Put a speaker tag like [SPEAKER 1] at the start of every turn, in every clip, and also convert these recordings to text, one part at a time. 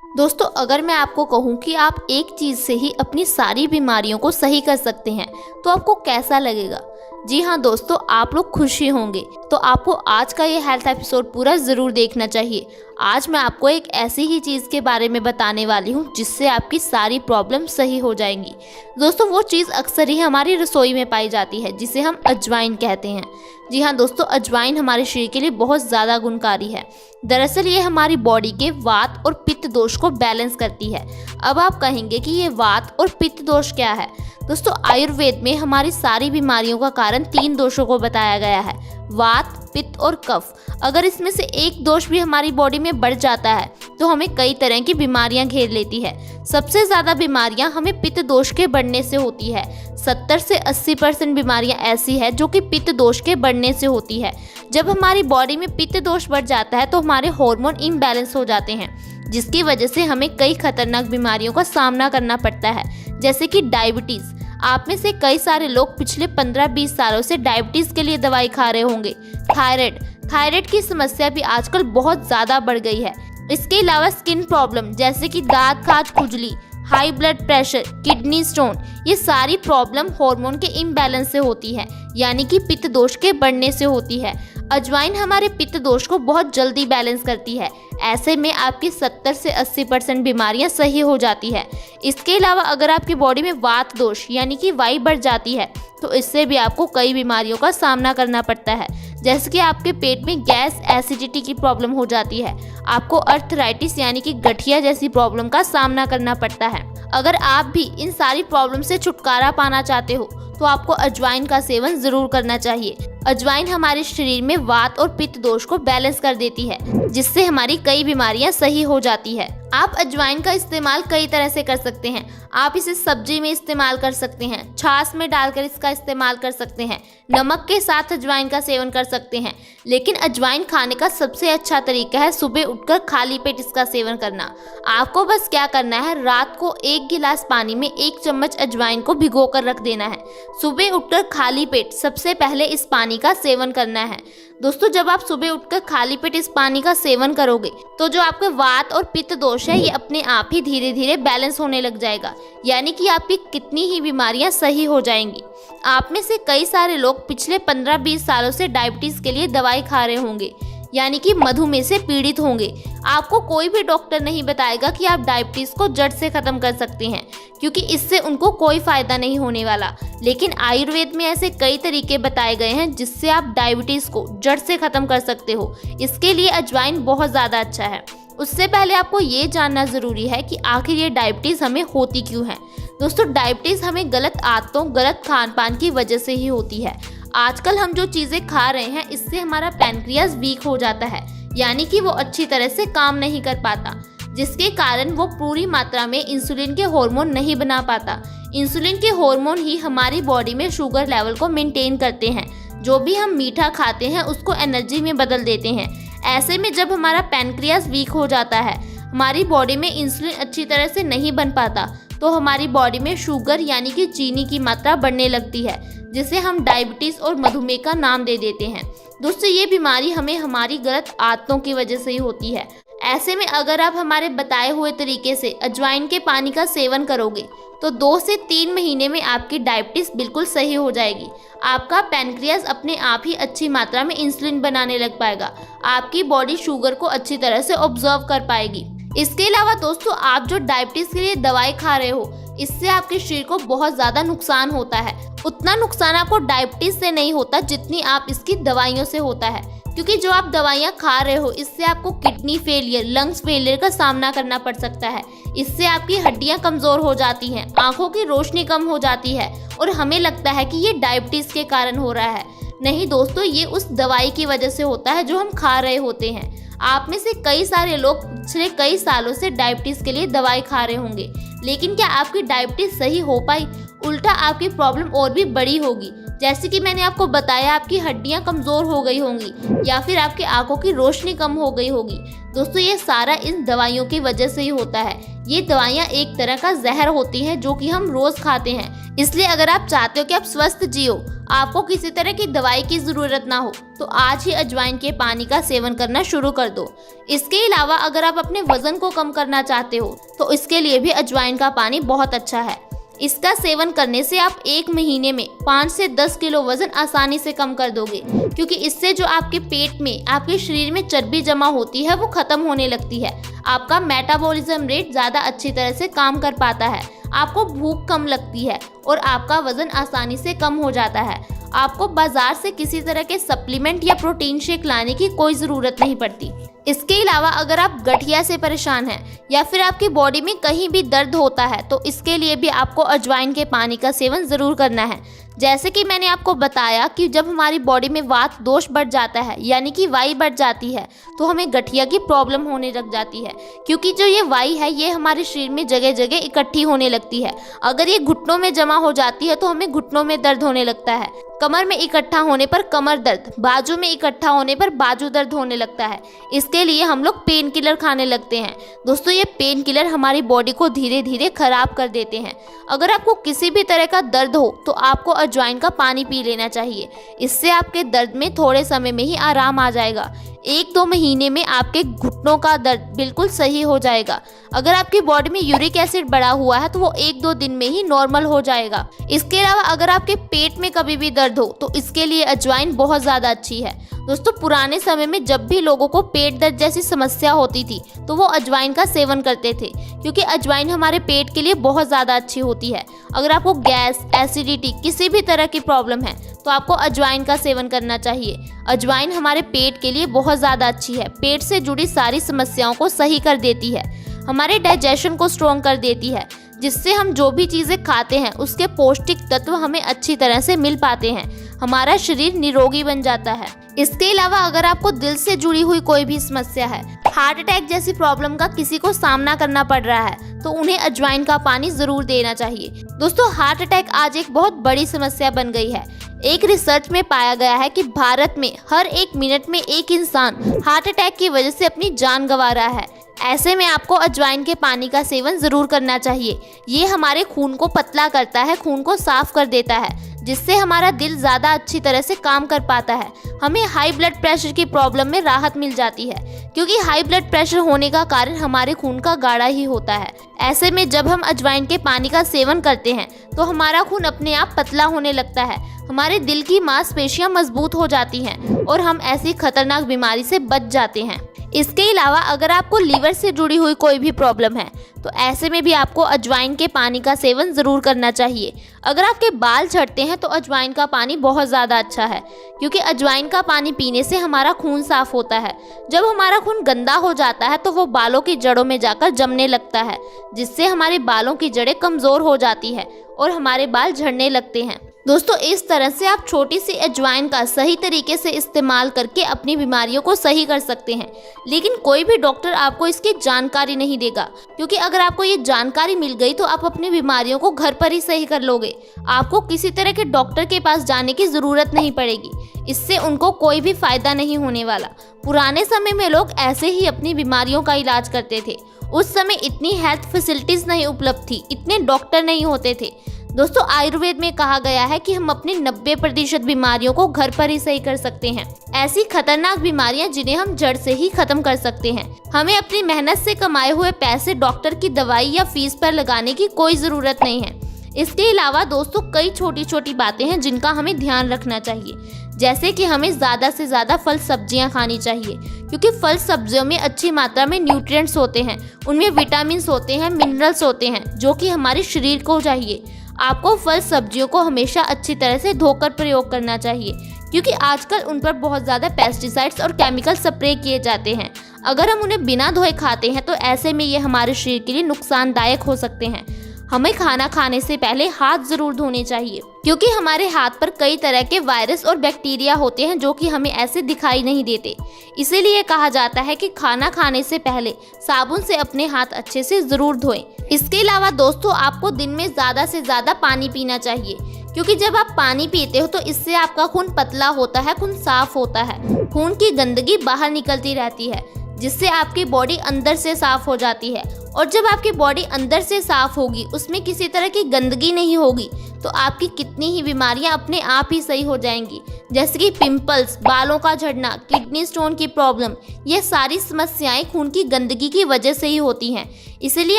[SPEAKER 1] दोस्तों, अगर मैं आपको कहूँ कि आप एक चीज़ से ही अपनी सारी बीमारियों को सही कर सकते हैं तो आपको कैसा लगेगा? जी हाँ दोस्तों, आप लोग खुश ही होंगे। तो आपको आज का ये हेल्थ एपिसोड पूरा ज़रूर देखना चाहिए। आज मैं आपको एक ऐसी ही चीज़ के बारे में बताने वाली हूँ जिससे आपकी सारी प्रॉब्लम सही हो जाएंगी। दोस्तों, वो चीज़ अक्सर ही हमारी रसोई में पाई जाती है जिसे हम अजवाइन कहते हैं। जी हाँ दोस्तों, अजवाइन हमारे शरीर के लिए बहुत ज़्यादा गुणकारी है। दरअसल ये हमारी बॉडी के वात और पित्त दोष को बैलेंस करती है। अब आप कहेंगे कि ये वात और पित्त दोष क्या है? दोस्तों, आयुर्वेद में हमारी सारी बीमारियों का कारण 3 दोषों को बताया गया है, वात, पित्त और कफ। अगर इसमें से एक दोष भी हमारी बॉडी में बढ़ जाता है तो हमें कई तरह की बीमारियां घेर लेती है। सबसे ज़्यादा बीमारियां हमें पित्त दोष के बढ़ने से होती है। 70 से 80% बीमारियां ऐसी है जो कि पित्त दोष के बढ़ने से होती है। जब हमारी बॉडी में पित्त दोष बढ़ जाता है तो हमारे हार्मोन इम्बैलेंस हो जाते हैं, जिसकी वजह से हमें कई खतरनाक बीमारियों का सामना करना पड़ता है, जैसे कि डायबिटीज़। आप में से कई सारे लोग पिछले 15-20 सालों से डायबिटीज़ के लिए दवाई खा रहे होंगे। थायराइड की समस्या भी आजकल बहुत ज़्यादा बढ़ गई है। इसके अलावा स्किन प्रॉब्लम जैसे कि दांत खाज, खुजली, high blood pressure, kidney stone, ये सारी प्रॉब्लम हार्मोन के इम्बैलेंस से होती है, यानी कि पित्त दोष के बढ़ने से होती है। अजवाइन हमारे पित्त दोष को बहुत जल्दी बैलेंस करती है। ऐसे में आपकी 70 से 80% बीमारियां सही हो जाती है। इसके अलावा अगर आपकी बॉडी में वात दोष यानी कि वायु बढ़ जाती है तो इससे भी आपको कई बीमारियों का सामना करना पड़ता है, जैसे कि आपके पेट में गैस, एसिडिटी की प्रॉब्लम हो जाती है। आपको अर्थराइटिस यानी कि गठिया जैसी प्रॉब्लम का सामना करना पड़ता है। अगर आप भी इन सारी प्रॉब्लम से छुटकारा पाना चाहते हो तो आपको अजवाइन का सेवन जरूर करना चाहिए। अजवाइन हमारे शरीर में वात और पित्त दोष को बैलेंस कर देती है, जिससे हमारी कई बीमारियां सही हो जाती है। आप अजवाइन का इस्तेमाल कई तरह से कर सकते हैं। आप इसे सब्जी में इस्तेमाल कर सकते हैं, छाछ में डालकर इसका इस्तेमाल कर सकते हैं, नमक के साथ अजवाइन का सेवन कर सकते हैं। लेकिन अजवाइन खाने का सबसे अच्छा तरीका है सुबह उठकर खाली पेट इसका सेवन करना। आपको बस क्या करना है, रात को 1 गिलास पानी में 1 चम्मच अजवाइन को भिगो कर रख देना है। सुबह उठकर खाली पेट सबसे पहले इस पानी का सेवन करना है। दोस्तों, जब आप सुबह उठकर खाली पेट इस पानी का सेवन करोगे तो जो आपके वात और पित्त दोष है ये अपने आप ही धीरे धीरे बैलेंस होने लग जाएगा, यानी कि आपकी कितनी ही बीमारियां सही हो जाएंगी। आप में से कई सारे लोग पिछले 15-20 सालों से डायबिटीज़ के लिए दवाई खा रहे होंगे, यानी कि मधुमेह से पीड़ित होंगे। आपको कोई भी डॉक्टर नहीं बताएगा कि आप डायबिटीज़ को जड़ से ख़त्म कर सकते हैं, क्योंकि इससे उनको कोई फ़ायदा नहीं होने वाला। लेकिन आयुर्वेद में ऐसे कई तरीके बताए गए हैं जिससे आप डायबिटीज़ को जड़ से ख़त्म कर सकते हो। इसके लिए अजवाइन बहुत ज़्यादा अच्छा है। उससे पहले आपको ये जानना ज़रूरी है कि आखिर ये डायबिटीज़ हमें होती क्यों है। दोस्तों, डायबिटीज़ हमें गलत आदतों, गलत खान पान की वजह से ही होती है। आजकल हम जो चीज़ें खा रहे हैं इससे हमारा पैनक्रियाज वीक हो जाता है, यानी कि वो अच्छी तरह से काम नहीं कर पाता, जिसके कारण वो पूरी मात्रा में इंसुलिन के हार्मोन नहीं बना पाता। इंसुलिन के हार्मोन ही हमारी बॉडी में शुगर लेवल को मेंटेन करते हैं। जो भी हम मीठा खाते हैं उसको एनर्जी में बदल देते हैं। ऐसे में जब हमारा पैनक्रियाज वीक हो जाता है, हमारी बॉडी में इंसुलिन अच्छी तरह से नहीं बन पाता, तो हमारी बॉडी में शुगर यानी कि चीनी की मात्रा बढ़ने लगती है, जिसे हम डायबिटीज़ और मधुमेह का नाम दे देते हैं। दोस्तों, ये बीमारी हमें हमारी गलत आदतों की वजह से ही होती है। ऐसे में अगर आप हमारे बताए हुए तरीके से अजवाइन के पानी का सेवन करोगे तो 2 से 3 महीने में आपकी डायबिटीज़ बिल्कुल सही हो जाएगी। आपका पैनक्रियाज अपने आप ही अच्छी मात्रा में इंसुलिन बनाने लग पाएगा। आपकी बॉडी शुगर को अच्छी तरह से ऑब्जर्व कर पाएगी। इसके अलावा दोस्तों, आप जो डायबिटीज़ के लिए दवाई खा रहे हो इससे आपके शरीर को बहुत ज़्यादा नुकसान होता है। उतना नुकसान आपको डायबिटीज़ से नहीं होता जितनी आप इसकी दवाइयों से होता है, क्योंकि जो आप दवाइयाँ खा रहे हो इससे आपको किडनी फेलियर, लंग्स फेलियर का सामना करना पड़ सकता है। इससे आपकी हड्डियाँ कमज़ोर हो जाती हैं, आँखों की रोशनी कम हो जाती है और हमें लगता है कि ये डायबिटीज़ के कारण हो रहा है। नहीं दोस्तों, ये उस दवाई की वजह से होता है जो हम खा रहे होते हैं। आप में से कई सारे लोग पिछले कई सालों से डायबिटीज़ के लिए दवाई खा रहे होंगे, लेकिन क्या आपकी डायबिटीज़ सही हो पाई? उल्टा आपकी प्रॉब्लम और भी बड़ी होगी। जैसे कि मैंने आपको बताया, आपकी हड्डियां कमज़ोर हो गई होंगी या फिर आपकी आंखों की रोशनी कम हो गई होगी। दोस्तों ये सारा इन दवाइयों की वजह से ही होता है। ये दवाइयाँ एक तरह का जहर होती हैं जो कि हम रोज़ खाते हैं। इसलिए अगर आप चाहते हो कि आप स्वस्थ जियो, आपको किसी तरह की दवाई की ज़रूरत ना हो, तो आज ही अजवाइन के पानी का सेवन करना शुरू कर दो। इसके अलावा अगर आप अपने वज़न को कम करना चाहते हो तो इसके लिए भी अजवाइन का पानी बहुत अच्छा है। इसका सेवन करने से आप 1 महीने में 5 से 10 किलो वजन आसानी से कम कर दोगे, क्योंकि इससे जो आपके पेट में, आपके शरीर में चर्बी जमा होती है वो खत्म होने लगती है। आपका मेटाबॉलिज्म रेट ज़्यादा अच्छी तरह से काम कर पाता है, आपको भूख कम लगती है और आपका वजन आसानी से कम हो जाता है। आपको बाजार से किसी तरह के सप्लीमेंट या प्रोटीन शेक लाने की कोई ज़रूरत नहीं पड़ती। इसके अलावा अगर आप गठिया से परेशान हैं या फिर आपकी बॉडी में कहीं भी दर्द होता है तो इसके लिए भी आपको अजवाइन के पानी का सेवन ज़रूर करना है। जैसे कि मैंने आपको बताया कि जब हमारी बॉडी में वात दोष बढ़ जाता है, यानी कि वाई बढ़ जाती है, तो हमें गठिया की प्रॉब्लम होने लग जाती है, क्योंकि जो ये वाई है ये हमारे शरीर में जगह जगह इकट्ठी होने लगती है। अगर ये घुटनों में जमा हो जाती है तो हमें घुटनों में दर्द होने लगता है, कमर में इकट्ठा होने पर कमर दर्द, बाजू में इकट्ठा होने पर बाजू दर्द होने लगता है। इसके लिए हम लोग पेन किलर खाने लगते हैं। दोस्तों ये पेन किलर हमारी बॉडी को धीरे धीरे खराब कर देते हैं। अगर आपको किसी भी तरह का दर्द हो तो आपको अजवाइन का पानी पी लेना चाहिए। इससे आपके दर्द में थोड़े समय में ही आराम आ जाएगा। 1-2 महीने में आपके घुटनों का दर्द बिल्कुल सही हो जाएगा। अगर आपकी बॉडी में यूरिक एसिड बढ़ा हुआ है तो वो 1-2 दिन में ही नॉर्मल हो जाएगा। इसके अलावा अगर आपके पेट में कभी भी दर्द हो तो इसके लिए अजवाइन बहुत ज़्यादा अच्छी है। दोस्तों पुराने समय में जब भी लोगों को पेट दर्द जैसी समस्या होती थी तो वो अजवाइन का सेवन करते थे, क्योंकि अजवाइन हमारे पेट के लिए बहुत ज़्यादा अच्छी होती है। अगर आपको गैस, एसिडिटी, किसी भी तरह की प्रॉब्लम है तो आपको अजवाइन का सेवन करना चाहिए। अजवाइन हमारे पेट के लिए बहुत ज़्यादा अच्छी है। पेट से जुड़ी सारी समस्याओं को सही कर देती है, हमारे डाइजेशन को स्ट्रॉन्ग कर देती है, जिससे हम जो भी चीज़ें खाते हैं उसके पौष्टिक तत्व हमें अच्छी तरह से मिल पाते हैं। हमारा शरीर निरोगी बन जाता है। इसके अलावा अगर आपको दिल से जुड़ी हुई कोई भी समस्या है, हार्ट अटैक जैसी प्रॉब्लम का किसी को सामना करना पड़ रहा है, तो उन्हें अजवाइन का पानी ज़रूर देना चाहिए। दोस्तों हार्ट अटैक आज एक बहुत बड़ी समस्या बन गई है। एक रिसर्च में पाया गया है कि भारत में हर 1 मिनट में एक इंसान हार्ट अटैक की वजह से अपनी जान गंवा रहा है। ऐसे में आपको अजवाइन के पानी का सेवन ज़रूर करना चाहिए। ये हमारे खून को पतला करता है, खून को साफ कर देता है, जिससे हमारा दिल ज़्यादा अच्छी तरह से काम कर पाता है। हमें हाई ब्लड प्रेशर की प्रॉब्लम में राहत मिल जाती है, क्योंकि हाई ब्लड प्रेशर होने का कारण हमारे खून का गाढ़ा ही होता है। ऐसे में जब हम अजवाइन के पानी का सेवन करते हैं तो हमारा खून अपने आप पतला होने लगता है, हमारे दिल की मांसपेशियां मजबूत हो जाती हैं और हम ऐसी खतरनाक बीमारी से बच जाते हैं। इसके अलावा अगर आपको लीवर से जुड़ी हुई कोई भी प्रॉब्लम है तो ऐसे में भी आपको अजवाइन के पानी का सेवन ज़रूर करना चाहिए। अगर आपके बाल झड़ते हैं तो अजवाइन का पानी बहुत ज़्यादा अच्छा है, क्योंकि अजवाइन का पानी पीने से हमारा खून साफ होता है। जब हमारा खून गंदा हो जाता है तो वो बालों की जड़ों में जाकर जमने लगता है, जिससे हमारे बालों की जड़ें कमज़ोर हो जाती है और हमारे बाल झड़ने लगते हैं। दोस्तों इस तरह से आप छोटी सी अजवाइन का सही तरीके से इस्तेमाल करके अपनी बीमारियों को सही कर सकते हैं। लेकिन कोई भी डॉक्टर आपको इसकी जानकारी नहीं देगा, क्योंकि अगर आपको ये जानकारी मिल गई तो आप अपनी बीमारियों को घर पर ही सही कर लोगे। आपको किसी तरह के डॉक्टर के पास जाने की ज़रूरत नहीं पड़ेगी। इससे उनको कोई भी फ़ायदा नहीं होने वाला। पुराने समय में लोग ऐसे ही अपनी बीमारियों का इलाज करते थे। उस समय इतनी हेल्थ फैसिलिटीज़ नहीं उपलब्ध थी, इतने डॉक्टर नहीं होते थे। दोस्तों आयुर्वेद में कहा गया है कि हम अपनी 90% बीमारियों को घर पर ही सही कर सकते हैं। ऐसी खतरनाक बीमारियां जिन्हें हम जड़ से ही खत्म कर सकते हैं। हमें अपनी मेहनत से कमाए हुए पैसे डॉक्टर की दवाई या फीस पर लगाने की कोई ज़रूरत नहीं है। इसके अलावा दोस्तों कई छोटी छोटी बातें हैं जिनका हमें ध्यान रखना चाहिए, जैसे कि हमें ज़्यादा से ज़्यादा फल सब्जियां खानी चाहिए, क्योंकि फल सब्जियों में अच्छी मात्रा में न्यूट्रिएंट्स होते हैं, उनमें विटामिन्स होते हैं, मिनरल्स होते हैं, जो कि हमारे शरीर को चाहिए। आपको फल सब्जियों को हमेशा अच्छी तरह से धोकर प्रयोग करना चाहिए, क्योंकि आजकल उन पर बहुत ज़्यादा पेस्टिसाइड्स और केमिकल स्प्रे किए जाते हैं। अगर हम उन्हें बिना धोए खाते हैं तो ऐसे में ये हमारे शरीर के लिए नुकसानदायक हो सकते हैं। हमें खाना खाने से पहले हाथ ज़रूर धोने चाहिए, क्योंकि हमारे हाथ पर कई तरह के वायरस और बैक्टीरिया होते हैं जो कि हमें ऐसे दिखाई नहीं देते। इसीलिए कहा जाता है कि खाना खाने से पहले साबुन से अपने हाथ अच्छे से ज़रूर धोएं। इसके अलावा दोस्तों आपको दिन में ज़्यादा से ज़्यादा पानी पीना चाहिए, क्योंकि जब आप पानी पीते हो तो इससे आपका खून पतला होता है, खून साफ होता है, खून की गंदगी बाहर निकलती रहती है, जिससे आपकी बॉडी अंदर से साफ हो जाती है। और जब आपकी बॉडी अंदर से साफ होगी, उसमें किसी तरह की गंदगी नहीं होगी, तो आपकी कितनी ही बीमारियां अपने आप ही सही हो जाएंगी, जैसे कि पिंपल्स, बालों का झड़ना, किडनी स्टोन की प्रॉब्लम। ये सारी समस्याएं खून की गंदगी की वजह से ही होती हैं। इसलिए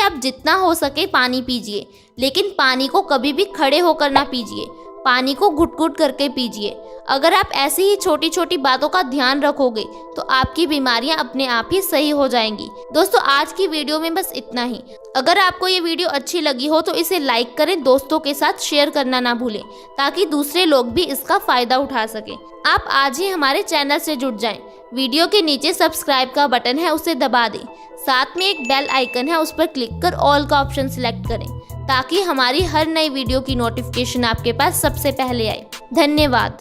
[SPEAKER 1] आप जितना हो सके पानी पीजिए, लेकिन पानी को कभी भी खड़े होकर ना पीजिए, पानी को घुट-घुट करके पीजिए। अगर आप ऐसी ही छोटी छोटी बातों का ध्यान रखोगे तो आपकी बीमारियां अपने आप ही सही हो जाएंगी। दोस्तों, आज की वीडियो में बस इतना ही। अगर आपको ये वीडियो अच्छी लगी हो तो इसे लाइक करें, दोस्तों के साथ शेयर करना ना भूलें, ताकि दूसरे लोग भी इसका फायदा उठा सकें। आप आज ही हमारे चैनल से जुड़ जाएं। वीडियो के नीचे सब्सक्राइब का बटन है, उसे दबा दें। साथ में एक बेल आइकन है, उस पर क्लिक कर ऑल का ऑप्शन सिलेक्ट करें, ताकि हमारी हर नई वीडियो की नोटिफिकेशन आपके पास सबसे पहले आए। धन्यवाद।